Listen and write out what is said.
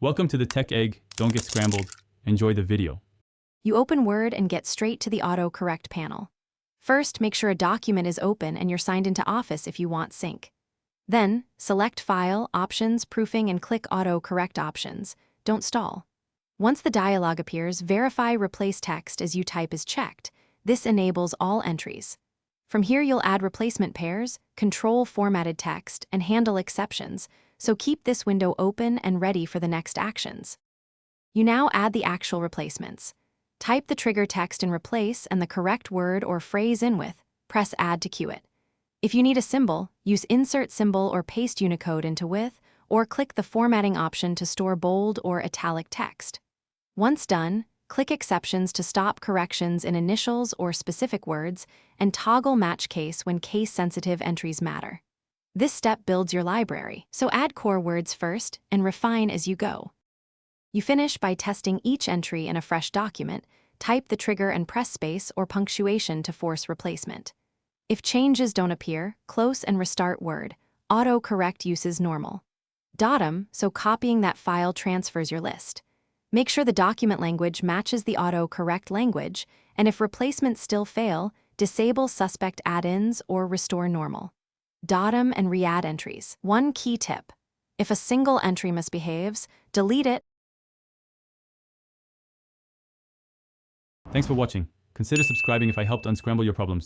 Welcome to the Tech Egg. Don't get scrambled. Enjoy the video. You open Word and get straight to the autocorrect panel. First, make sure a document is open and you're signed into Office if you want sync. Then, select File, Options, Proofing, and click Autocorrect Options. Don't stall. Once the dialog appears, verify Replace Text as you type is checked. This enables all entries. From here, you'll add replacement pairs, control formatted text, and handle exceptions, so keep this window open and ready for the next actions. You now add the actual replacements. Type the trigger text in Replace and the correct word or phrase in with, press Add to queue it. If you need a symbol, use Insert Symbol or paste Unicode into with, or click the formatting option to store bold or italic text. Once done, click Exceptions to stop corrections in initials or specific words, and toggle Match Case when case-sensitive entries matter. This step builds your library, so add core words first and refine as you go. You finish by testing each entry in a fresh document, type the trigger and press space or punctuation to force replacement. If changes don't appear, close and restart Word. Autocorrect uses normal. .m, so copying that file transfers your list. Make sure the document language matches the autocorrect language, and if replacements still fail, disable suspect add-ins or restore normal. .m and re-add entries. One key tip: if a single entry misbehaves, delete it. Thanks for watching. Consider subscribing if I helped unscramble your problems.